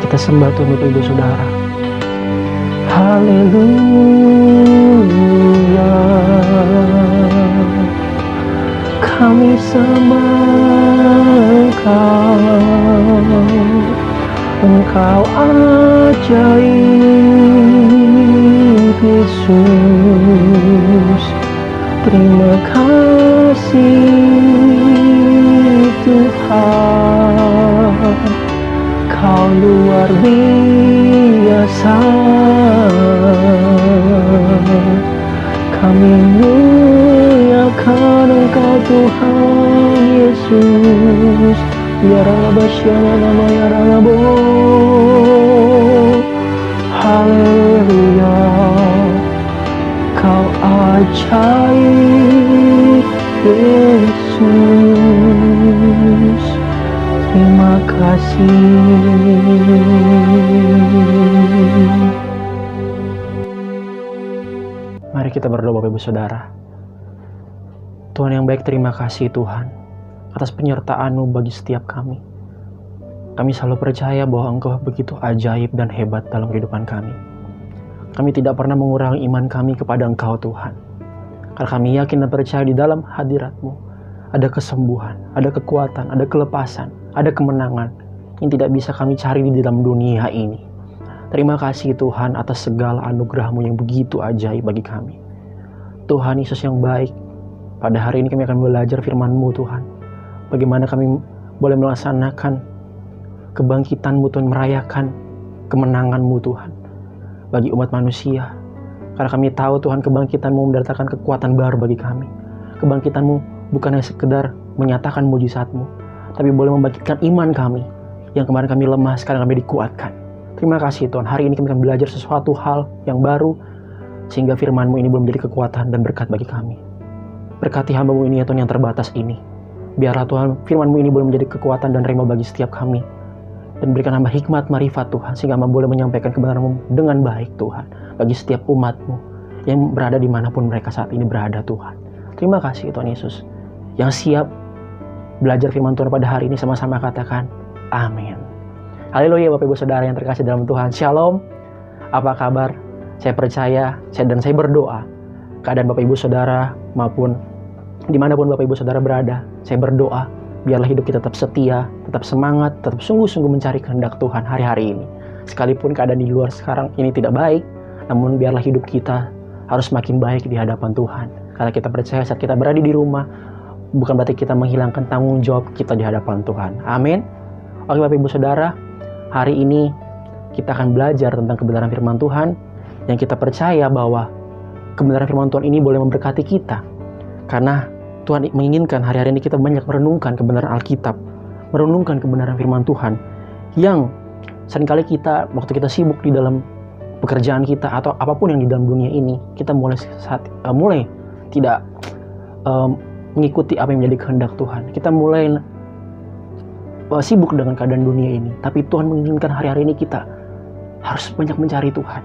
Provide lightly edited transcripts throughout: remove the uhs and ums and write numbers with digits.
Kita sembah Tuhan Bapak Ibu Saudara. Haleluya. Kami sembah Engkau ajaib Yesus. Terima kasih Tuhan, Kau luar biasa. Kami muliakan Engkau Tuhan Yesus. Ya Rabba Syama nama ya Rabbo. Haleluya. Kau ajaib Yesus. Terima kasih. Mari kita berdoa Bapak Ibu Saudara. Tuhan yang baik, terima kasih Tuhan atas penyertaan-Mu bagi setiap kami. Kami selalu percaya bahwa Engkau begitu ajaib dan hebat dalam kehidupan kami. Kami tidak pernah mengurangi iman kami kepada Engkau Tuhan. Karena kami yakin dan percaya di dalam hadirat-Mu ada kesembuhan, ada kekuatan, ada kelepasan, ada kemenangan yang tidak bisa kami cari di dalam dunia ini. Terima kasih Tuhan atas segala anugerah-Mu yang begitu ajaib bagi kami. Tuhan Yesus yang baik, pada hari ini kami akan belajar firman-Mu Tuhan. Bagaimana kami boleh melaksanakan kebangkitan-Mu Tuhan, merayakan kemenangan-Mu Tuhan bagi umat manusia. Karena kami tahu Tuhan, kebangkitan-Mu mendatangkan kekuatan baru bagi kami. Kebangkitan-Mu bukan hanya sekedar menyatakan mujizat-Mu, tapi boleh membangkitkan iman kami yang kemarin kami lemah, sekarang kami dikuatkan. Terima kasih Tuhan, hari ini kami akan belajar sesuatu hal yang baru, sehingga firman-Mu ini boleh menjadi kekuatan dan berkat bagi kami. Berkati hamba-Mu ini ya Tuhan yang terbatas ini. Biarlah Tuhan, firman-Mu ini boleh menjadi kekuatan dan rema bagi setiap kami. Dan berikan hamba hikmat, marifat Tuhan, sehingga hamba boleh menyampaikan kebenaran-Mu dengan baik Tuhan, bagi setiap umat-Mu yang berada dimanapun mereka saat ini berada Tuhan. Terima kasih Tuhan Yesus, yang siap belajar firman Tuhan pada hari ini. Sama-sama katakan amin. Haleluya Bapak Ibu Saudara yang terkasih dalam Tuhan. Shalom. Apa kabar? Saya percaya dan saya berdoa keadaan Bapak Ibu Saudara maupun dimanapun Bapak Ibu Saudara berada, saya berdoa biarlah hidup kita tetap setia, tetap semangat, tetap sungguh-sungguh mencari kehendak Tuhan hari-hari ini. Sekalipun keadaan di luar sekarang ini tidak baik, namun biarlah hidup kita harus makin baik di hadapan Tuhan. Karena kita percaya saat kita berada di rumah, bukan berarti kita menghilangkan tanggung jawab kita di hadapan Tuhan. Amin. Oke Bapak Ibu Saudara, hari ini kita akan belajar tentang kebenaran firman Tuhan, yang kita percaya bahwa kebenaran firman Tuhan ini boleh memberkati kita. Karena Tuhan menginginkan hari-hari ini kita banyak merenungkan kebenaran Alkitab, merenungkan kebenaran firman Tuhan, yang seringkali kita, waktu kita sibuk di dalam pekerjaan kita atau apapun yang di dalam dunia ini, kita mulai tidak mengikuti apa yang menjadi kehendak Tuhan. Kita mulai sibuk dengan keadaan dunia ini. Tapi Tuhan menginginkan hari-hari ini kita harus banyak mencari Tuhan,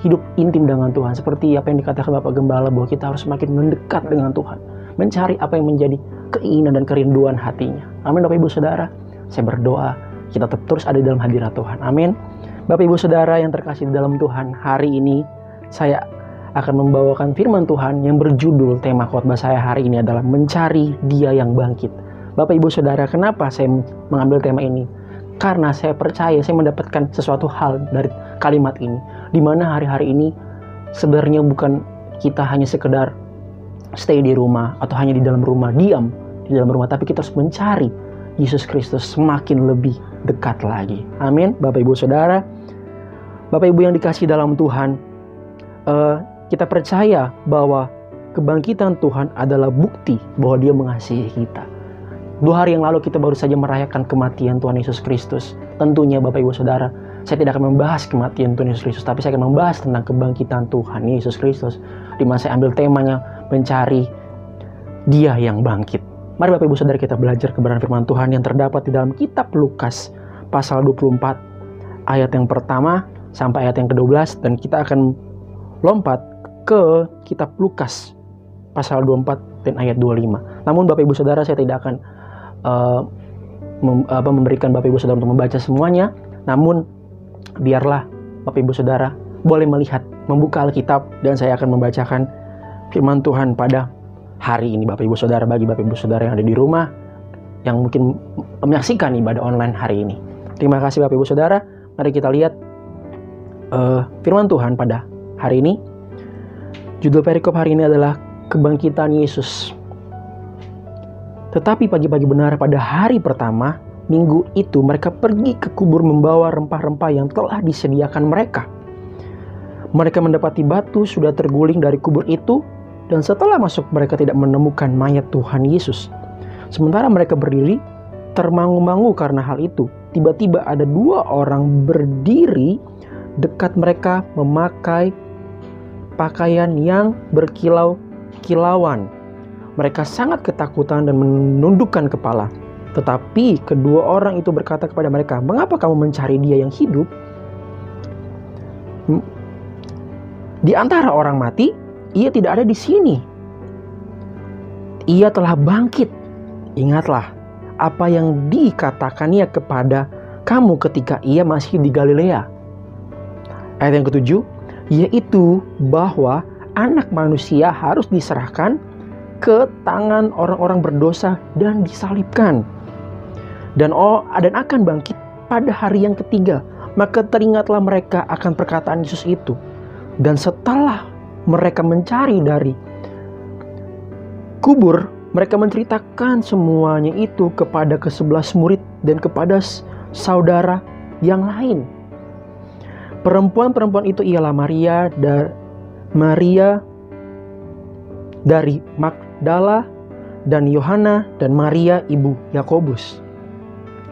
hidup intim dengan Tuhan. Seperti apa yang dikatakan Bapak Gembala, bahwa kita harus semakin mendekat dengan Tuhan, mencari apa yang menjadi keinginan dan kerinduan hatinya. Amin Bapak Ibu Saudara. Saya berdoa kita tetap terus ada di dalam hadirat Tuhan. Amin. Bapak Ibu Saudara yang terkasih di dalam Tuhan, hari ini saya akan membawakan firman Tuhan yang berjudul, tema khotbah saya hari ini adalah mencari Dia yang bangkit. Bapak Ibu Saudara, kenapa saya mengambil tema ini? Karena saya percaya saya mendapatkan sesuatu hal dari kalimat ini, di mana hari-hari ini sebenarnya bukan kita hanya sekedar stay di rumah atau hanya di dalam rumah, diam di dalam rumah, tapi kita harus mencari Yesus Kristus semakin lebih dekat lagi. Amin. Bapak Ibu Saudara, Bapak Ibu yang dikasih dalam Tuhan, kita percaya bahwa kebangkitan Tuhan adalah bukti bahwa Dia mengasihi kita. 2 hari yang lalu kita baru saja merayakan kematian Tuhan Yesus Kristus. Tentunya Bapak Ibu Saudara, saya tidak akan membahas kematian Tuhan Yesus Kristus, tapi saya akan membahas tentang kebangkitan Tuhan Yesus Kristus, di mana saya ambil temanya mencari Dia yang bangkit. Mari Bapak Ibu Saudara, kita belajar kebenaran firman Tuhan yang terdapat di dalam kitab Lukas pasal 24 ayat yang pertama sampai ayat yang ke-12, dan kita akan lompat ke kitab Lukas pasal 24 dan ayat 25. Namun Bapak Ibu Saudara, saya tidak akan memberikan Bapak Ibu Saudara untuk membaca semuanya. Namun Biarlah Bapak Ibu Saudara boleh melihat, membuka Alkitab, dan saya akan membacakan firman Tuhan pada hari ini Bapak Ibu Saudara, bagi Bapak Ibu Saudara yang ada di rumah, yang mungkin menyaksikan ibadah online hari ini. Terima kasih Bapak Ibu Saudara. Mari kita lihat firman Tuhan pada hari ini. Judul perikop hari ini adalah kebangkitan Yesus. Tetapi pagi-pagi benar pada hari pertama minggu itu, mereka pergi ke kubur membawa rempah-rempah yang telah disediakan mereka. Mereka mendapati batu sudah terguling dari kubur itu, dan setelah masuk mereka tidak menemukan mayat Tuhan Yesus. Sementara mereka berdiri termangu-mangu karena hal itu, tiba-tiba ada 2 orang berdiri dekat mereka memakai pakaian yang berkilau-kilauan. Mereka sangat ketakutan dan menundukkan kepala. Tetapi kedua orang itu berkata kepada mereka, "Mengapa kamu mencari Dia yang hidup? Di antara orang mati, Ia tidak ada di sini. Ia telah bangkit. Ingatlah apa yang dikatakannya kepada kamu ketika Ia masih di Galilea." Ayat yang ke-7, yaitu bahwa Anak Manusia harus diserahkan ke tangan orang-orang berdosa dan disalibkan, dan akan bangkit pada hari yang ketiga. Maka teringatlah mereka akan perkataan Yesus itu. Dan setelah mereka mencari dari kubur, mereka menceritakan semuanya itu kepada ke-11 murid dan kepada saudara yang lain. Perempuan-perempuan itu ialah Maria dari Magdala dan Yohana dan Maria ibu Yakobus.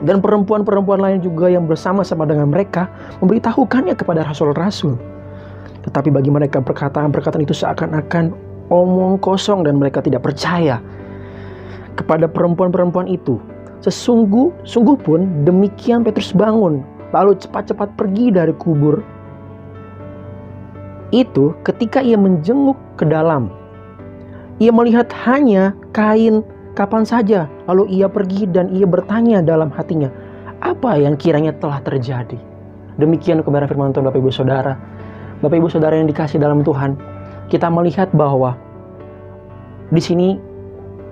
Dan perempuan-perempuan lain juga yang bersama-sama dengan mereka memberitahukannya kepada rasul-rasul. Tetapi bagi mereka perkataan-perkataan itu seakan-akan omong kosong, dan mereka tidak percaya kepada perempuan-perempuan itu. Sungguh pun demikian Petrus bangun, lalu cepat-cepat pergi dari kubur itu. Ketika ia menjenguk ke dalam, ia melihat hanya kain kapan saja. Lalu ia pergi dan ia bertanya dalam hatinya, apa yang kiranya telah terjadi. Demikian kebenaran firman Tuhan Bapak Ibu Saudara. Bapak Ibu Saudara yang dikasih dalam Tuhan, kita melihat bahwa di sini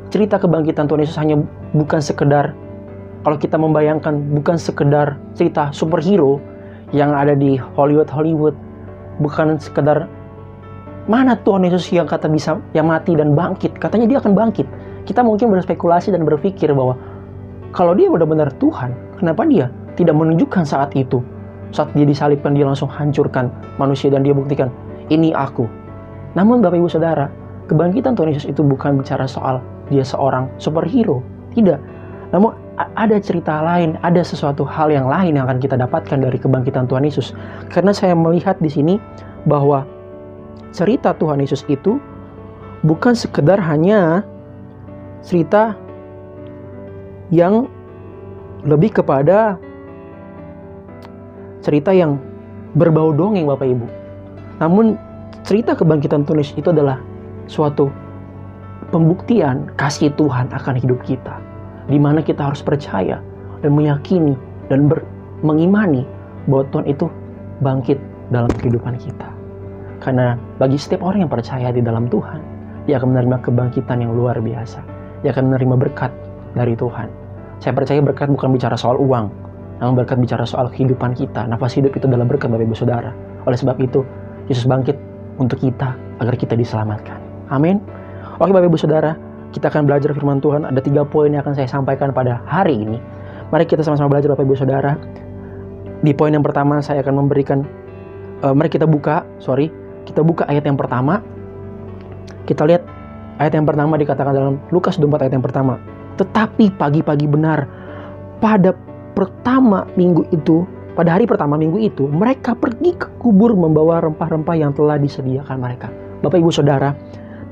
cerita kebangkitan Tuhan Yesus hanya bukan sekedar, kalau kita membayangkan, bukan sekedar cerita superhero yang ada di Hollywood, bukan sekedar mana Tuhan Yesus yang kata bisa yang mati dan bangkit. Katanya dia akan bangkit. Kita mungkin berspekulasi dan berpikir bahwa kalau dia benar-benar Tuhan, kenapa dia tidak menunjukkan saat itu? Saat dia disalibkan, dia langsung hancurkan manusia dan dia buktikan, ini aku. Namun Bapak Ibu Saudara, kebangkitan Tuhan Yesus itu bukan bicara soal dia seorang superhero. Tidak. Namun ada cerita lain, ada sesuatu hal yang lain yang akan kita dapatkan dari kebangkitan Tuhan Yesus. Karena saya melihat di sini bahwa cerita Tuhan Yesus itu bukan sekedar hanya cerita yang lebih kepada cerita yang berbau dongeng Bapak Ibu. Namun cerita kebangkitan Tuhan Yesus itu adalah suatu pembuktian kasih Tuhan akan hidup kita, di mana kita harus percaya dan meyakini dan mengimani bahwa Tuhan itu bangkit dalam kehidupan kita. Karena bagi setiap orang yang percaya di dalam Tuhan, dia akan menerima kebangkitan yang luar biasa. Dia akan menerima berkat dari Tuhan. Saya percaya berkat bukan bicara soal uang, namun berkat bicara soal kehidupan kita. Nafas hidup itu adalah berkat Bapak Ibu Saudara. Oleh sebab itu, Yesus bangkit untuk kita, agar kita diselamatkan. Amin. Oke Bapak Ibu Saudara, kita akan belajar firman Tuhan. Ada 3 poin yang akan saya sampaikan pada hari ini. Mari kita sama-sama belajar Bapak Ibu Saudara. Di poin yang pertama saya akan memberikan, mari kita buka ayat yang pertama. Kita lihat ayat yang pertama dikatakan dalam Lukas 24 ayat yang pertama. Tetapi pagi-pagi benar pada hari pertama minggu itu, mereka pergi ke kubur membawa rempah-rempah yang telah disediakan mereka. Bapak Ibu Saudara,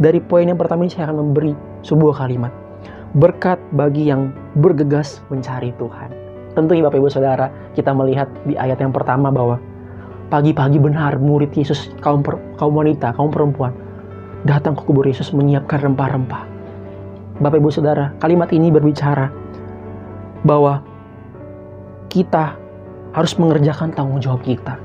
dari poin yang pertama ini saya akan memberi sebuah kalimat. Berkat bagi yang bergegas mencari Tuhan. Tentunya Bapak Ibu Saudara, kita melihat di ayat yang pertama bahwa pagi-pagi benar murid Yesus, kaum wanita, kaum perempuan, datang ke kubur Yesus menyiapkan rempah-rempah. Bapak Ibu Saudara, kalimat ini berbicara bahwa kita harus mengerjakan tanggung jawab kita.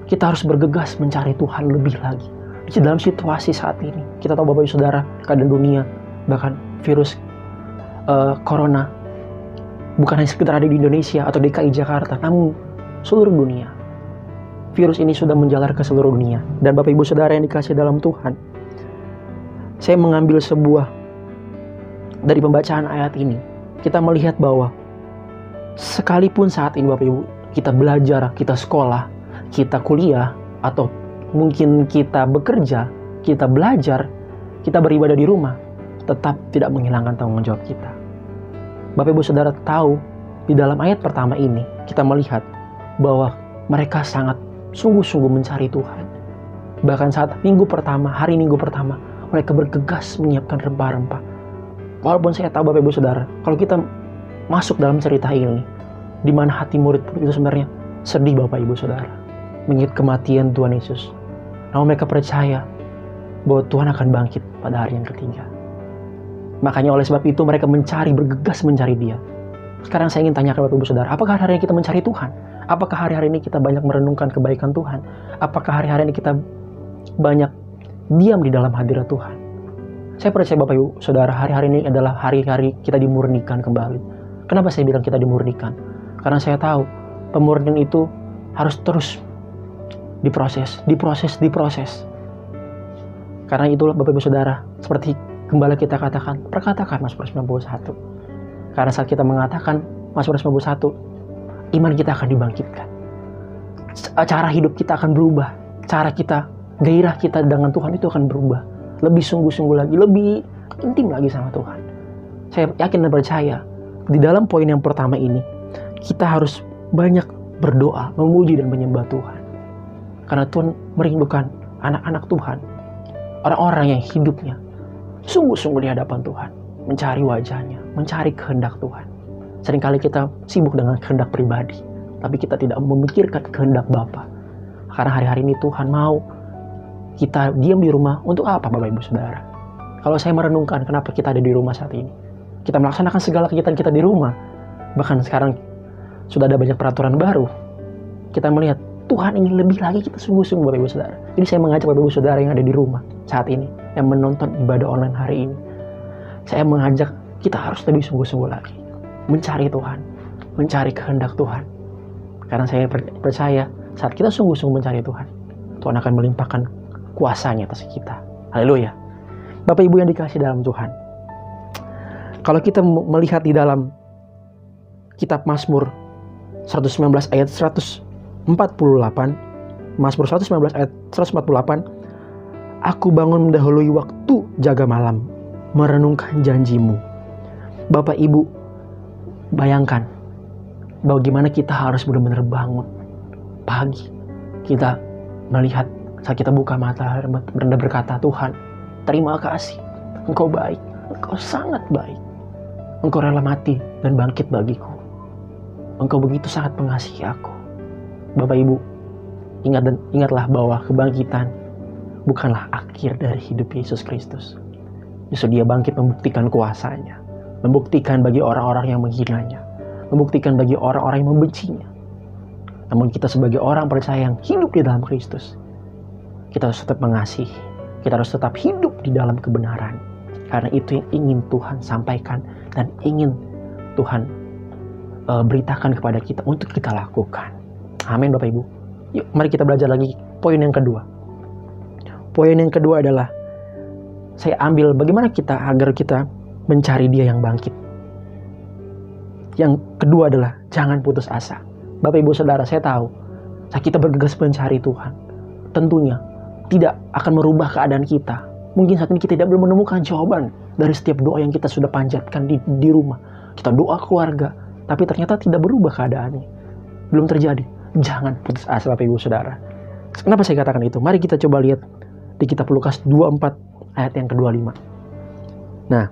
Kita harus bergegas mencari Tuhan lebih lagi. Di dalam situasi saat ini, kita tahu Bapak Ibu Saudara, keadaan dunia, bahkan virus corona, bukan hanya sekitar ada di Indonesia atau DKI Jakarta, namun seluruh dunia. Virus ini sudah menjalar ke seluruh dunia. Dan Bapak Ibu Saudara yang dikasih dalam Tuhan, saya mengambil sebuah dari pembacaan ayat ini. Kita melihat bahwa sekalipun saat ini Bapak Ibu, kita belajar, kita sekolah, kita kuliah, atau mungkin kita bekerja, kita belajar, kita beribadah di rumah, tetap tidak menghilangkan tanggung jawab kita. Bapak Ibu Saudara tahu, di dalam ayat pertama ini, kita melihat bahwa mereka sangat sungguh-sungguh mencari Tuhan. Bahkan saat hari Minggu pertama, mereka bergegas menyiapkan rempah-rempah. Walaupun saya tahu Bapak Ibu Saudara, kalau kita masuk dalam cerita ini, di mana hati murid itu sebenarnya sedih Bapak Ibu Saudara, mengingat kematian Tuhan Yesus. Namun mereka percaya bahwa Tuhan akan bangkit pada hari yang ketiga. Makanya oleh sebab itu mereka bergegas mencari Dia. Sekarang saya ingin tanyakan Bapak Ibu Saudara, apakah hari ini kita mencari Tuhan? Apakah hari-hari ini kita banyak merenungkan kebaikan Tuhan? Apakah hari-hari ini kita banyak diam di dalam hadirat Tuhan? Saya percaya Bapak Ibu Saudara, hari-hari ini adalah hari-hari kita dimurnikan kembali. Kenapa saya bilang kita dimurnikan? Karena saya tahu pemurnian itu harus terus diproses. Karena itulah Bapak Ibu Saudara, seperti gembala kita perkatakan Mazmur 91. Karena saat kita mengatakan Mazmur 91, iman kita akan dibangkitkan. Cara hidup kita akan berubah. Gairah kita dengan Tuhan itu akan berubah. Lebih sungguh-sungguh lagi, lebih intim lagi sama Tuhan. Saya yakin dan percaya, di dalam poin yang pertama ini, kita harus banyak berdoa, memuji dan menyembah Tuhan. Karena Tuhan merindukan anak-anak Tuhan, orang-orang yang hidupnya sungguh-sungguh di hadapan Tuhan, mencari wajahnya, mencari kehendak Tuhan. Seringkali kita sibuk dengan kehendak pribadi, tapi kita tidak memikirkan kehendak Bapa. Karena hari-hari ini Tuhan mau kita diam di rumah untuk apa Bapak Ibu Saudara? Kalau saya merenungkan kenapa kita ada di rumah saat ini, kita melaksanakan segala kegiatan kita di rumah. Bahkan sekarang sudah ada banyak peraturan baru. Kita melihat Tuhan ingin lebih lagi kita sungguh-sungguh Bapak Ibu Saudara. Jadi saya mengajak Bapak Ibu Saudara yang ada di rumah saat ini, yang menonton ibadah online hari ini, saya mengajak kita harus lebih sungguh-sungguh lagi mencari Tuhan, mencari kehendak Tuhan. Karena saya percaya saat kita sungguh-sungguh mencari Tuhan, Tuhan akan melimpahkan kuasanya atas kita. Haleluya. Bapak Ibu yang dikasih dalam Tuhan, kalau kita melihat di dalam kitab Mazmur 119 ayat 148, Mazmur 119 ayat 148, aku bangun mendahului waktu jaga malam, merenungkan janjimu. Bapak Ibu, bayangkan bagaimana kita harus benar-benar bangun pagi. Kita melihat saat kita buka mata dan berkata, Tuhan, terima kasih. Engkau baik. Engkau sangat baik. Engkau rela mati dan bangkit bagiku. Engkau begitu sangat mengasihi aku. Bapak Ibu, ingatlah bahwa kebangkitan bukanlah akhir dari hidup Yesus Kristus. Justru Dia bangkit membuktikan kuasanya. Membuktikan bagi orang-orang yang menghinanya. Membuktikan bagi orang-orang yang membencinya. Namun kita sebagai orang percaya yang hidup di dalam Kristus, kita harus tetap mengasihi. Kita harus tetap hidup di dalam kebenaran. Karena itu yang ingin Tuhan sampaikan dan ingin Tuhan beritakan kepada kita untuk kita lakukan. Amin Bapak Ibu. Yuk mari kita belajar lagi poin yang kedua. Poin yang kedua adalah saya ambil bagaimana agar kita mencari Dia yang bangkit. Yang kedua adalah jangan putus asa. Bapak Ibu Saudara, saya tahu saat kita bergegas mencari Tuhan, tentunya tidak akan merubah keadaan kita. Mungkin saat ini kita tidak belum menemukan jawaban dari setiap doa yang kita sudah panjatkan di rumah. Kita doa keluarga, tapi ternyata tidak berubah keadaannya. Belum terjadi. Jangan putus asa Bapak Ibu Saudara. Kenapa saya katakan itu? Mari kita coba lihat di kitab Lukas 24 ayat yang ke-25. Nah,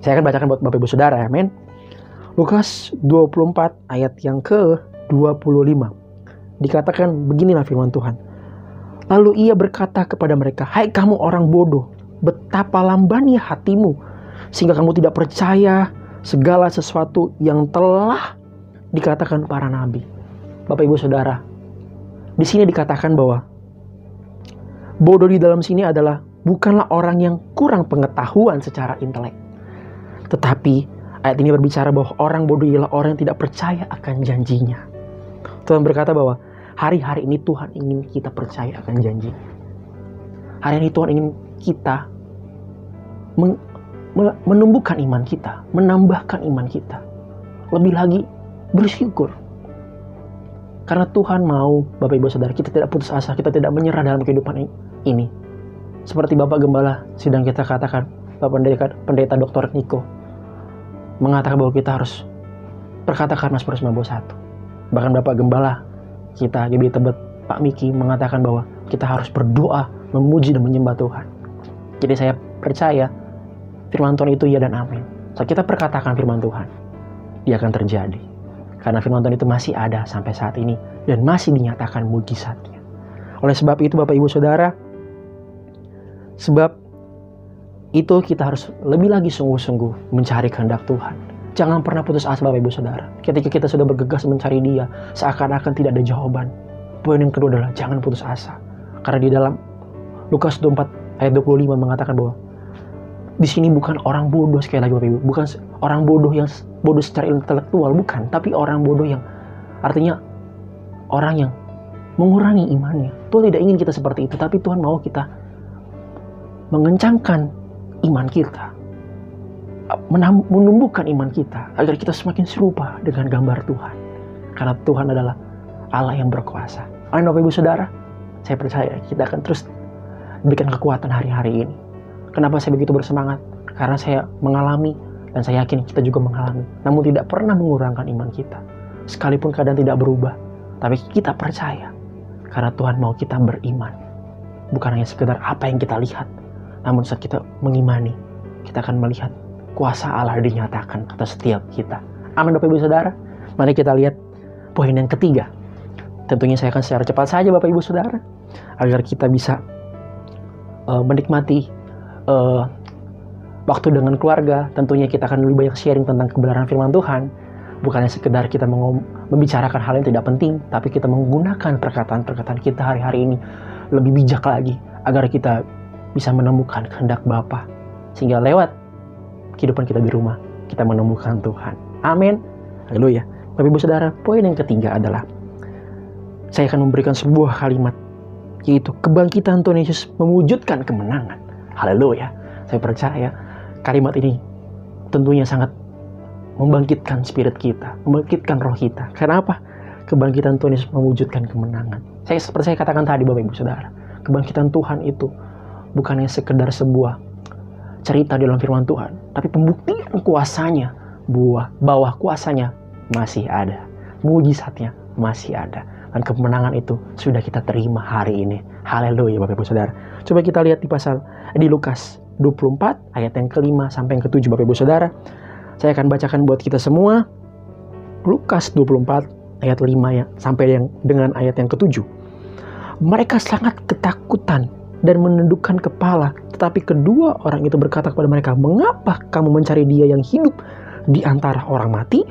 saya akan bacakan buat Bapak Ibu Saudara, amin. Lukas 24 ayat yang ke-25. Dikatakan beginilah firman Tuhan. Lalu Ia berkata kepada mereka, hai kamu orang bodoh, betapa lambannya hatimu, sehingga kamu tidak percaya segala sesuatu yang telah dikatakan para nabi. Bapak Ibu Saudara, di sini dikatakan bahwa bodoh di dalam sini adalah bukanlah orang yang kurang pengetahuan secara intelek. Tetapi ayat ini berbicara bahwa orang bodoh ialah orang yang tidak percaya akan janjinya. Tuhan berkata bahwa hari-hari ini Tuhan ingin kita percaya akan janjinya. Hari ini Tuhan ingin kita menumbuhkan iman kita, menambahkan iman kita. Lebih lagi bersyukur. Karena Tuhan mau, Bapak Ibu Saudara, kita tidak putus asa, kita tidak menyerah dalam kehidupan ini. Seperti Bapak Gembala sedang kita katakan, Bapak Pendeta Dr. Niko mengatakan bahwa kita harus perkatakan Mazmur 91. Bahkan Bapak Gembala kita, GB Tebet, Pak Miki mengatakan bahwa kita harus berdoa, memuji dan menyembah Tuhan. Jadi saya percaya firman Tuhan itu ya dan amin. Saat kita perkatakan firman Tuhan, dia akan terjadi. Karena firman Tuhan itu masih ada sampai saat ini dan masih dinyatakan mujizatnya. Oleh sebab itu Bapak Ibu Saudara, sebab itu kita harus lebih lagi sungguh-sungguh mencari kehendak Tuhan. Jangan pernah putus asa Bapak Ibu Saudara. Ketika kita sudah bergegas mencari Dia, seakan-akan tidak ada jawaban. Poin yang kedua adalah jangan putus asa. Karena di dalam Lukas 24 ayat 25 mengatakan bahwa di sini bukan orang bodoh, sekali lagi Bapak Ibu, bukan orang bodoh yang bodoh secara intelektual, bukan, tapi orang bodoh yang artinya orang yang mengurangi imannya. Tuhan tidak ingin kita seperti itu, tapi Tuhan mau kita mengencangkan iman kita, menumbuhkan iman kita agar kita semakin serupa dengan gambar Tuhan. Karena Tuhan adalah Allah yang berkuasa. Amin Bapak Ibu Saudara, saya percaya kita akan terus diberikan kekuatan hari-hari ini. Kenapa saya begitu bersemangat? Karena saya mengalami dan saya yakin kita juga mengalami. Namun tidak pernah mengurangkan iman kita. Sekalipun keadaan tidak berubah, tapi kita percaya. Karena Tuhan mau kita beriman. Bukan hanya sekedar apa yang kita lihat. Namun saat kita mengimani, kita akan melihat kuasa Allah dinyatakan atas setiap kita. Amin Bapak Ibu Saudara. Mari kita lihat poin yang ketiga. Tentunya saya akan secara cepat saja Bapak Ibu Saudara. Agar kita bisa menikmati waktu dengan keluarga. Tentunya kita akan lebih banyak sharing tentang kebenaran firman Tuhan. Bukannya sekedar kita membicarakan hal yang tidak penting, tapi kita menggunakan perkataan-perkataan kita hari-hari ini lebih bijak lagi, agar kita bisa menemukan kehendak Bapa, sehingga lewat kehidupan kita di rumah kita menemukan Tuhan. Amin. Haleluya. Bapak Ibu Saudara, poin yang ketiga adalah saya akan memberikan sebuah kalimat, yaitu kebangkitan Tuhan Yesus mewujudkan kemenangan. Haleluya. Saya percaya kalimat ini tentunya sangat membangkitkan spirit kita, membangkitkan roh kita. Karena apa? Kebangkitan Tuhan Yesus mewujudkan kemenangan. Seperti saya katakan tadi Bapak Ibu Saudara, kebangkitan Tuhan itu bukannya sekedar sebuah cerita di dalam firman Tuhan, tapi pembuktian kuasanya, bahwa kuasanya masih ada, mujizatnya masih ada, dan kemenangan itu sudah kita terima hari ini. Haleluya Bapak Ibu Saudara. Coba kita lihat di Lukas 24 ayat yang ke-5 sampai yang ke-7 Bapak Ibu Saudara. Saya akan bacakan buat kita semua. Lukas 24 ayat 5 ya, sampai dengan ayat yang ke-7. Mereka sangat ketakutan dan menundukkan kepala, tetapi kedua orang itu berkata kepada mereka, "Mengapa kamu mencari Dia yang hidup di antara orang mati?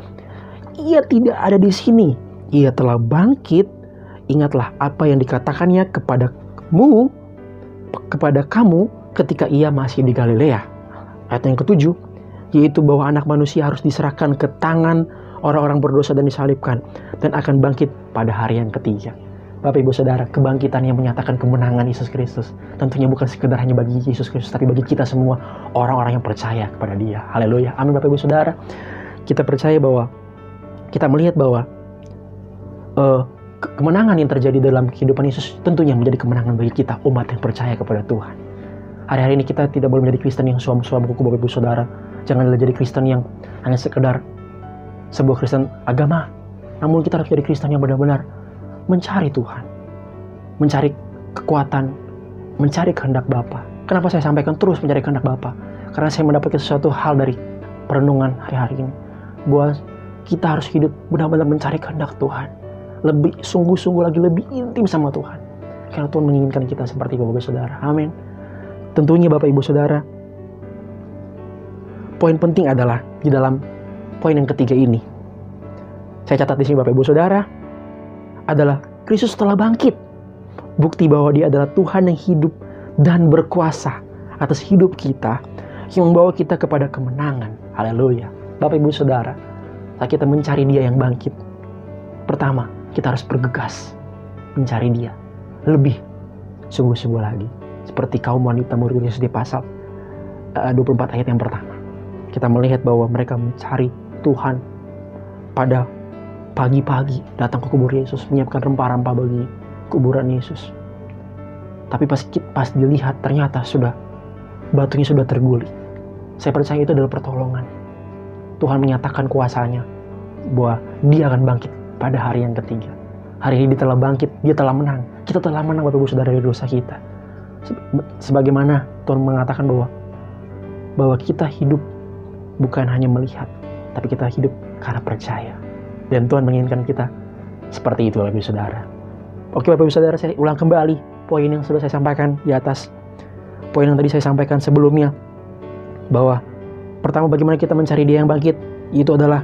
Ia tidak ada di sini. Ia telah bangkit. Ingatlah apa yang dikatakannya kepada kamu ketika ia masih di Galilea." Ayat yang ke-7, yaitu bahwa anak manusia harus diserahkan ke tangan orang-orang berdosa dan disalibkan, dan akan bangkit pada hari yang ketiga. Bapak Ibu Saudara, kebangkitan yang menyatakan kemenangan Yesus Kristus tentunya bukan sekedar hanya bagi Yesus Kristus, tapi bagi kita semua orang-orang yang percaya kepada Dia. Haleluya. Amin Bapak Ibu Saudara. Kita percaya bahwa kita melihat bahwa kemenangan yang terjadi dalam kehidupan Yesus tentunya menjadi kemenangan bagi kita umat yang percaya kepada Tuhan. Hari-hari ini kita tidak boleh menjadi Kristen yang suam-suam kuku Bapak Ibu Saudara. Janganlah jadi Kristen yang hanya sekedar sebuah Kristen agama. Namun kita harus jadi Kristen yang benar-benar mencari Tuhan, mencari kekuatan, mencari kehendak Bapa. Kenapa saya sampaikan terus mencari kehendak Bapa? Karena saya mendapatkan sesuatu hal dari perenungan hari-hari ini, bahwa kita harus hidup benar-benar mencari kehendak Tuhan, lebih sungguh-sungguh lagi, lebih intim sama Tuhan. Karena Tuhan menginginkan kita seperti Bapak Ibu Saudara. Amin. Tentunya Bapak Ibu Saudara, poin penting adalah di dalam poin yang ketiga ini, Saya catat di sini Bapak Ibu Saudara, adalah Kristus telah bangkit. Bukti bahwa Dia adalah Tuhan yang hidup dan berkuasa atas hidup kita, yang membawa kita kepada kemenangan. Haleluya. Bapak Ibu Saudara, saat kita mencari Dia yang bangkit, pertama, kita harus bergegas mencari Dia lebih sungguh-sungguh lagi. Seperti kaum wanita murid Yesus di pasal 24 ayat yang pertama. Kita melihat bahwa mereka mencari Tuhan pada pagi-pagi, datang ke kubur Yesus, menyiapkan rempah-rempah bagi kuburan Yesus. Tapi pas dilihat ternyata batunya sudah terguling. Saya percaya itu adalah pertolongan. Tuhan menyatakan kuasanya bahwa Dia akan bangkit pada hari yang ketiga. Hari ini Dia telah bangkit, Dia telah menang. Kita telah menang Bapak Ibu Saudara dari dosa kita. Sebagaimana Tuhan mengatakan bahwa kita hidup bukan hanya melihat, tapi kita hidup karena percaya. Dan Tuhan menginginkan kita seperti itu Bapak Ibu Saudara. Oke Bapak Ibu Saudara, saya ulang kembali poin yang sudah saya sampaikan di atas. Poin yang tadi saya sampaikan sebelumnya, bahwa pertama bagaimana kita mencari Dia yang bangkit, itu adalah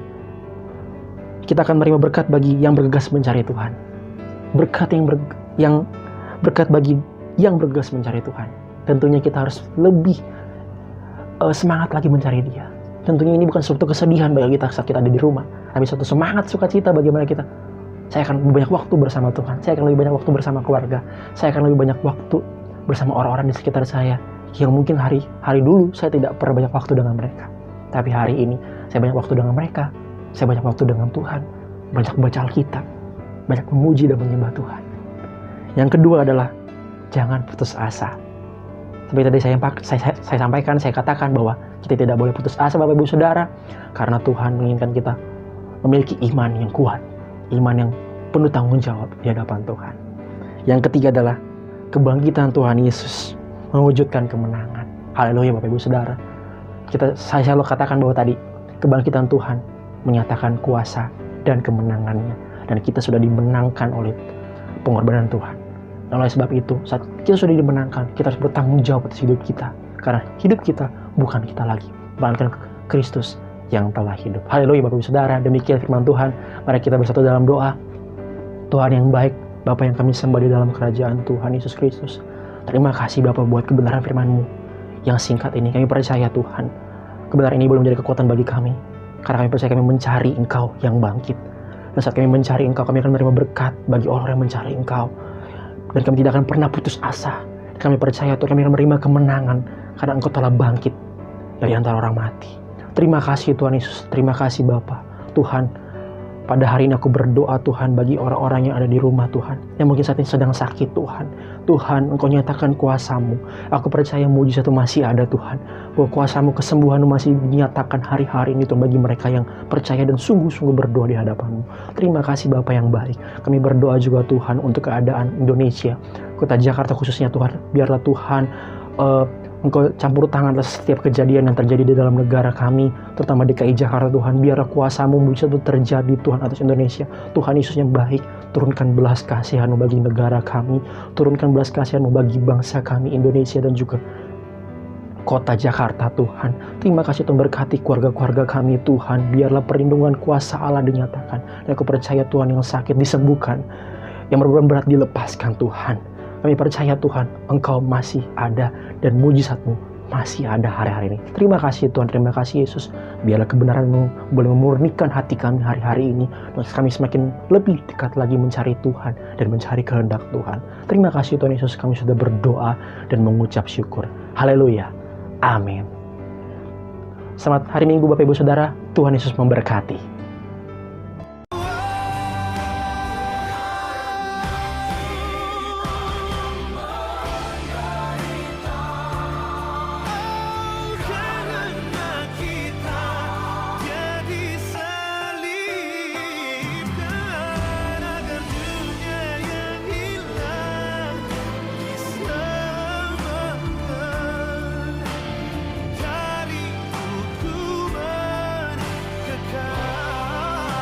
kita akan menerima berkat bagi yang bergegas mencari Tuhan. Berkat bagi yang bergegas mencari Tuhan. Tentunya kita harus lebih semangat lagi mencari Dia. Tentunya ini bukan suatu kesedihan bagi kita saat kita ada di rumah, tapi suatu semangat sukacita bagaimana saya akan lebih banyak waktu bersama Tuhan, saya akan lebih banyak waktu bersama keluarga, saya akan lebih banyak waktu bersama orang-orang di sekitar saya yang mungkin hari dulu saya tidak pernah banyak waktu dengan mereka, tapi hari ini saya banyak waktu dengan mereka, saya banyak waktu dengan Tuhan, banyak membaca Alkitab, banyak memuji dan menyembah Tuhan. Yang kedua adalah jangan putus asa. Seperti tadi saya sampaikan, saya katakan bahwa kita tidak boleh putus asa Bapak Ibu Saudara, karena Tuhan menginginkan kita memiliki iman yang kuat, iman yang penuh tanggung jawab di hadapan Tuhan. Yang ketiga adalah kebangkitan Tuhan Yesus mewujudkan kemenangan. Haleluya Bapak Ibu Saudara. Saya selalu katakan bahwa tadi kebangkitan Tuhan menyatakan kuasa dan kemenangannya, dan kita sudah dimenangkan oleh pengorbanan Tuhan. Dan oleh sebab itu, saat kita sudah dimenangkan, kita harus bertanggung jawab atas hidup kita. Karena hidup kita bukan kita lagi, melainkan Kristus yang telah hidup. Haleluya Bapak Ibu Saudara, demikian firman Tuhan. Mari kita bersatu dalam doa. Tuhan yang baik, Bapa yang kami sembah di dalam kerajaan Tuhan Yesus Kristus, terima kasih Bapa buat kebenaran firman-Mu yang singkat ini. Kami percaya Tuhan, kebenaran ini belum menjadi kekuatan bagi kami, karena kami percaya kami mencari Engkau yang bangkit. Dan saat kami mencari Engkau, kami akan menerima berkat bagi orang yang mencari Engkau. Dan kami tidak akan pernah putus asa. Kami percaya Tuhan, kami akan menerima kemenangan karena Engkau telah bangkit dari antara orang mati. Terima kasih Tuhan Yesus, terima kasih Bapa. Tuhan, pada hari ini aku berdoa Tuhan bagi orang-orang yang ada di rumah Tuhan, yang mungkin saat ini sedang sakit Tuhan. Tuhan, Engkau nyatakan kuasa-Mu. Aku percaya mujizat itu masih ada Tuhan. Bahwa kuasa-Mu, kesembuhan-Mu masih dinyatakan hari-hari ini Tuhan bagi mereka yang percaya dan sungguh-sungguh berdoa di hadapan-Mu. Terima kasih Bapa yang baik. Kami berdoa juga Tuhan untuk keadaan Indonesia, kota Jakarta khususnya Tuhan. Biarlah Tuhan Engkau campur tangan atas setiap kejadian yang terjadi di dalam negara kami, terutama DKI Jakarta Tuhan. Biarlah kuasa-Mu bisa terjadi Tuhan atas Indonesia. Tuhan Yesus yang baik, turunkan belas kasihan-Mu bagi negara kami, turunkan belas kasihan-Mu bagi bangsa kami Indonesia dan juga kota Jakarta Tuhan. Terima kasih Tuhan, berkati keluarga-keluarga kami Tuhan. Biarlah perlindungan kuasa Allah dinyatakan. Dan aku percaya Tuhan yang sakit disembuhkan, yang berat dilepaskan Tuhan. Kami percaya Tuhan, Engkau masih ada dan mujizat-Mu masih ada hari-hari ini. Terima kasih Tuhan, terima kasih Yesus. Biarlah kebenaran-Mu boleh memurnikan hati kami hari-hari ini, dan kami semakin lebih dekat lagi mencari Tuhan dan mencari kehendak Tuhan. Terima kasih Tuhan Yesus, kami sudah berdoa dan mengucap syukur. Haleluya. Amin. Selamat hari Minggu Bapak Ibu Saudara. Tuhan Yesus memberkati.